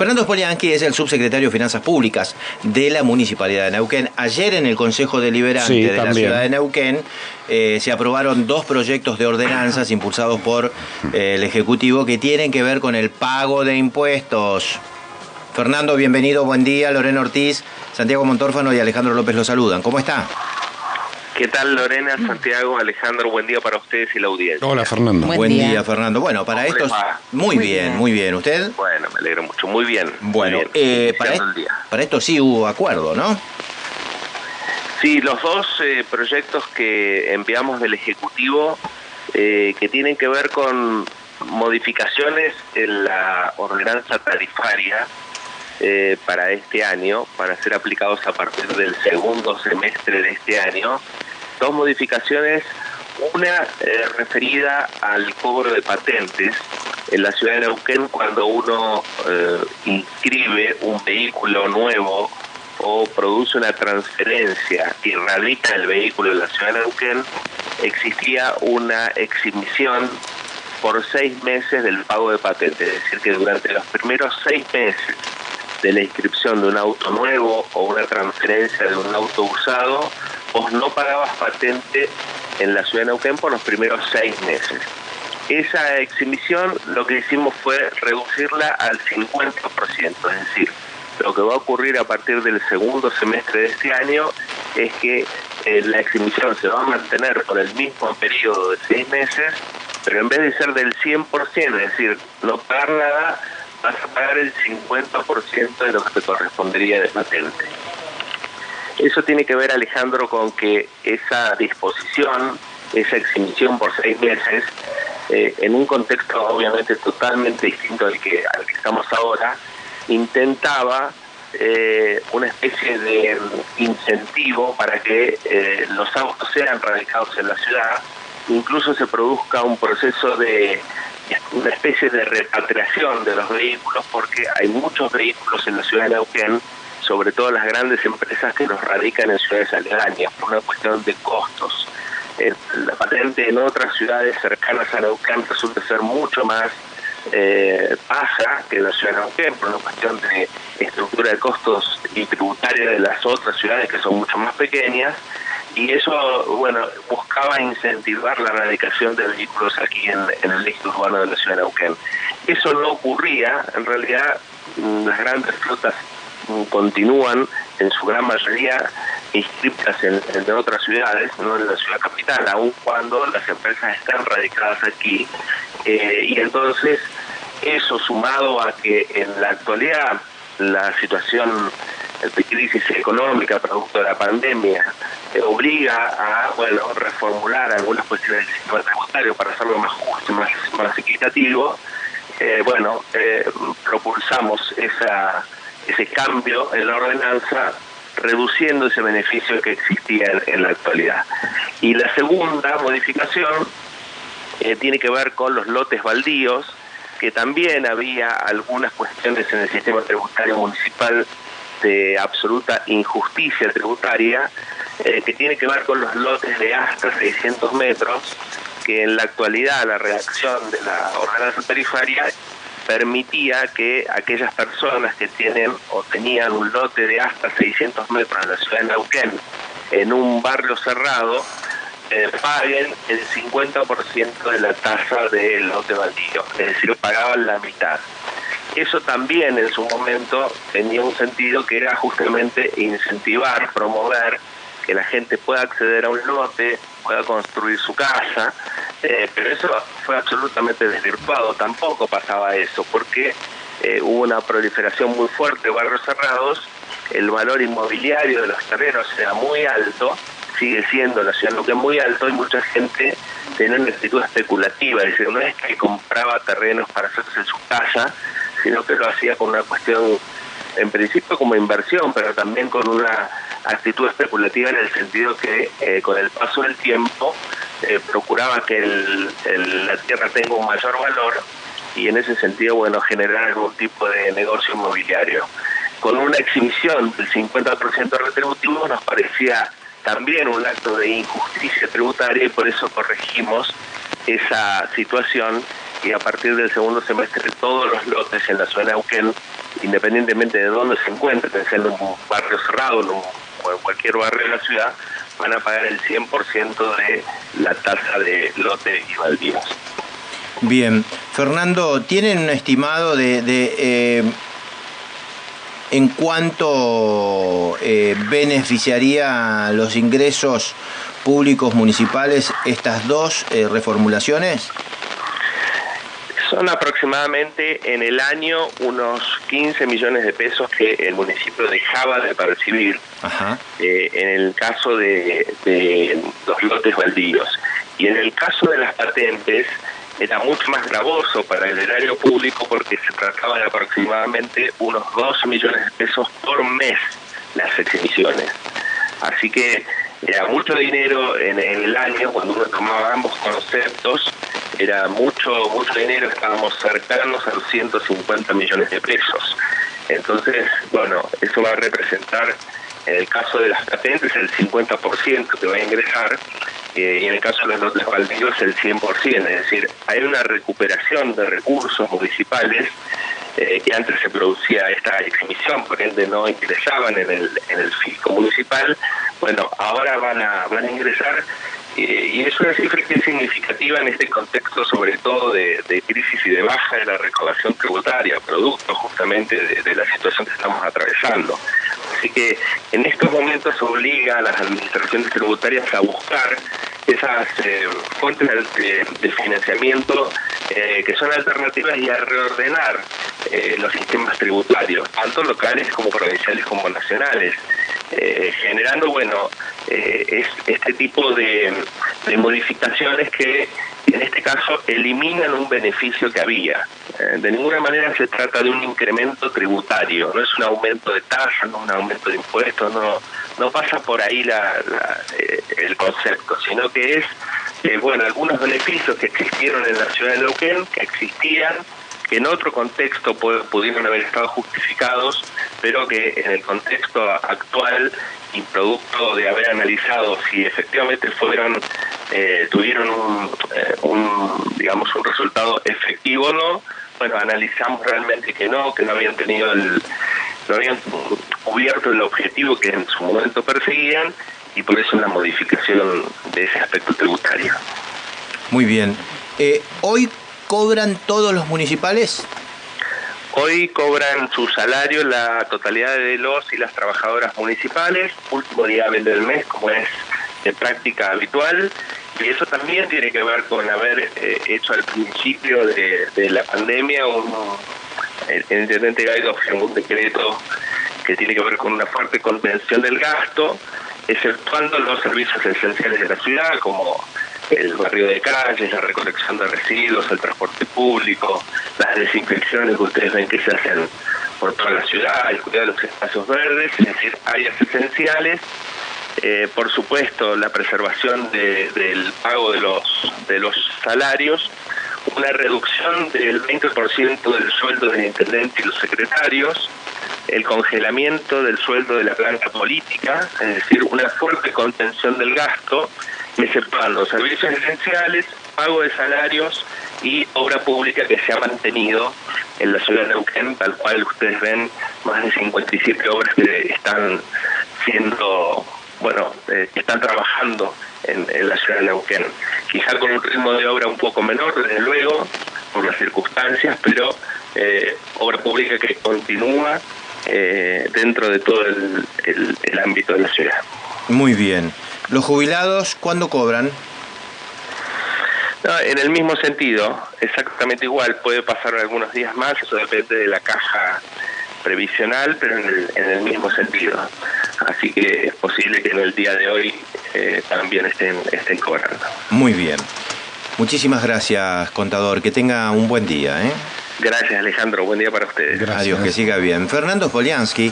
Fernando Spoliansky es el subsecretario de Finanzas Públicas de la Municipalidad de Neuquén. Ayer en el Consejo Deliberante de la ciudad de Neuquén se aprobaron 2 proyectos de ordenanzas impulsados por el Ejecutivo que tienen que ver con el pago de impuestos. Fernando, bienvenido, buen día. Lorena Ortiz, Santiago Montórfano y Alejandro López lo saludan. ¿Cómo está? ¿Qué tal, Lorena, Santiago, Alejandro? Buen día para ustedes y la audiencia. Hola, Fernando. Buen día, Fernando. Bueno, para esto... Muy bien, muy bien. ¿Usted? Bueno, me alegro mucho. Muy bien. Bueno, muy bien. Para esto sí hubo acuerdo, ¿no? Sí, los 2 proyectos que enviamos del Ejecutivo que tienen que ver con modificaciones en la ordenanza tarifaria para este año, para ser aplicados a partir del segundo semestre de este año. 2 modificaciones, una referida al cobro de patentes en la ciudad de Neuquén cuando uno inscribe un vehículo nuevo o produce una transferencia y radica el vehículo en la ciudad de Neuquén, existía una exhibición por 6 meses del pago de patentes, es decir que durante los primeros 6 meses de la inscripción de un auto nuevo o una transferencia de un auto usado, vos no pagabas patente en la ciudad de Neuquén por los primeros 6 meses. Esa exhibición lo que hicimos fue reducirla al 50%, es decir, lo que va a ocurrir a partir del segundo semestre de este año es que la exhibición se va a mantener por el mismo periodo de 6 meses, pero en vez de ser del 100%, es decir, no pagar nada, vas a pagar el 50% de lo que te correspondería de patente. Eso tiene que ver, Alejandro, con que esa disposición, esa exhibición por 6 meses, en un contexto obviamente totalmente distinto al que estamos ahora, intentaba una especie de incentivo para que los autos sean radicados en la ciudad, incluso se produzca un proceso de una especie de repatriación de los vehículos, porque hay muchos vehículos en la ciudad de Neuquén, sobre todo las grandes empresas que los radican en ciudades aledañas, por una cuestión de costos. La patente en otras ciudades cercanas a Neuquén resulta ser mucho más baja que en la ciudad de Neuquén, por una cuestión de estructura de costos y tributaria de las otras ciudades que son mucho más pequeñas, y eso, bueno, buscaba incentivar la radicación de vehículos aquí en el eje urbano de la ciudad de Neuquén. Eso no ocurría, en realidad las grandes flotas continúan en su gran mayoría inscritas en otras ciudades, no en la ciudad capital, aun cuando las empresas están radicadas aquí. Y entonces eso, sumado a que en la actualidad la situación de crisis económica producto de la pandemia obliga a reformular algunas cuestiones del sistema tributario para hacerlo más justo, más equitativo, propulsamos ese cambio en la ordenanza, reduciendo ese beneficio que existía en la actualidad. Y la segunda modificación tiene que ver con los lotes baldíos, que también había algunas cuestiones en el sistema tributario municipal de absoluta injusticia tributaria, que tiene que ver con los lotes de hasta 600 metros, que en la actualidad la redacción de la ordenanza tarifaria permitía que aquellas personas que tienen o tenían un lote de hasta 600 metros en la ciudad de Neuquén, en un barrio cerrado, paguen el 50% de la tasa del lote baldío, es decir, pagaban la mitad. Eso también en su momento tenía un sentido que era justamente incentivar, promover que la gente pueda acceder a un lote, pueda construir su casa, pero eso fue absolutamente desvirtuado, tampoco pasaba eso, porque hubo una proliferación muy fuerte de barrios cerrados, el valor inmobiliario de los terrenos era muy alto, sigue siendo la ciudad de Neuquén muy alto, y mucha gente tenía una actitud especulativa, es decir, no es que compraba terrenos para hacerse en su casa, sino que lo hacía con una cuestión, en principio como inversión, pero también con una actitud especulativa en el sentido que con el paso del tiempo procuraba que la tierra tenga un mayor valor y en ese sentido, generar algún tipo de negocio inmobiliario. Con una exhibición del 50% retributivo nos parecía también un acto de injusticia tributaria y por eso corregimos esa situación y a partir del segundo semestre todos los lotes en la zona de Neuquén independientemente de dónde se encuentren, sea en un barrio cerrado o en cualquier barrio de la ciudad, van a pagar el 100% de la tasa de lote y baldíos. Bien. Fernando, ¿tienen un estimado de en cuánto beneficiaría los ingresos públicos municipales estas dos reformulaciones? Son aproximadamente en el año unos 15 millones de pesos que el municipio dejaba de percibir. Ajá. En el caso de los lotes baldíos. Y en el caso de las patentes era mucho más gravoso para el erario público porque se trataba de aproximadamente unos 12 millones de pesos por mes las exhibiciones. Así que era mucho dinero en el año cuando uno tomaba ambos conceptos. Era mucho dinero, estábamos cercanos a los 150 millones de pesos. Entonces, bueno, eso va a representar, en el caso de las patentes, el 50% que va a ingresar, y en el caso de los lotes baldíos, el 100%. Es decir, hay una recuperación de recursos municipales que antes se producía esta exhibición, por ende no ingresaban en el fisco municipal. Bueno, ahora van a ingresar. Y es una cifra que es significativa en este contexto, sobre todo de crisis y de baja de la recaudación tributaria, producto justamente de la situación que estamos atravesando. Así que en estos momentos obliga a las administraciones tributarias a buscar esas fuentes de financiamiento que son alternativas y a reordenar los sistemas tributarios, tanto locales como provinciales como nacionales. Generando, bueno, este tipo de modificaciones que en este caso eliminan un beneficio que había. De ninguna manera se trata de un incremento tributario, no es un aumento de tasa, no un aumento de impuestos, no pasa por ahí el concepto, sino que es, bueno, algunos beneficios que existieron en la ciudad de Neuquén, que existían, que en otro contexto pudieron haber estado justificados, pero que en el contexto actual y producto de haber analizado si efectivamente tuvieron un resultado efectivo o no, bueno, analizamos realmente que no habían no habían cubierto el objetivo que en su momento perseguían, y por eso la modificación de ese aspecto tributario. Muy bien. Hoy ¿cobran todos los municipales? Hoy cobran su salario la totalidad de los y las trabajadoras municipales, último día hábil del mes, como es de práctica habitual, y eso también tiene que ver con haber hecho al principio de la pandemia el intendente Gaido firmó un decreto que tiene que ver con una fuerte contención del gasto, exceptuando los servicios esenciales de la ciudad, como el barrio de calles, la recolección de residuos, el transporte público, las desinfecciones que ustedes ven que se hacen por toda la ciudad, el cuidado de los espacios verdes, es decir, áreas esenciales. Por supuesto, la preservación del pago de los salarios, una reducción del 20% del sueldo del intendente y los secretarios, el congelamiento del sueldo de la planta política, es decir, una fuerte contención del gasto, exceptuando servicios esenciales, pago de salarios y obra pública que se ha mantenido en la ciudad de Neuquén, tal cual ustedes ven, más de 57 obras que están siendo, están trabajando en la ciudad de Neuquén. Quizá con un ritmo de obra un poco menor, desde luego, por las circunstancias, pero obra pública que continúa dentro de todo el ámbito de la ciudad. Muy bien. ¿Los jubilados cuándo cobran? No, en el mismo sentido, exactamente igual. Puede pasar algunos días más, eso depende de la caja previsional, pero en el mismo sentido. Así que es posible que en el día de hoy también estén cobrando. Muy bien. Muchísimas gracias, contador. Que tenga un buen día. Gracias, Alejandro. Buen día para ustedes. Gracias. Adiós, que siga bien. Fernando Poliansky,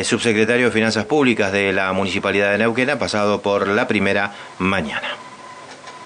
subsecretario de Finanzas Públicas de la Municipalidad de Neuquén, ha pasado por La Primera Mañana.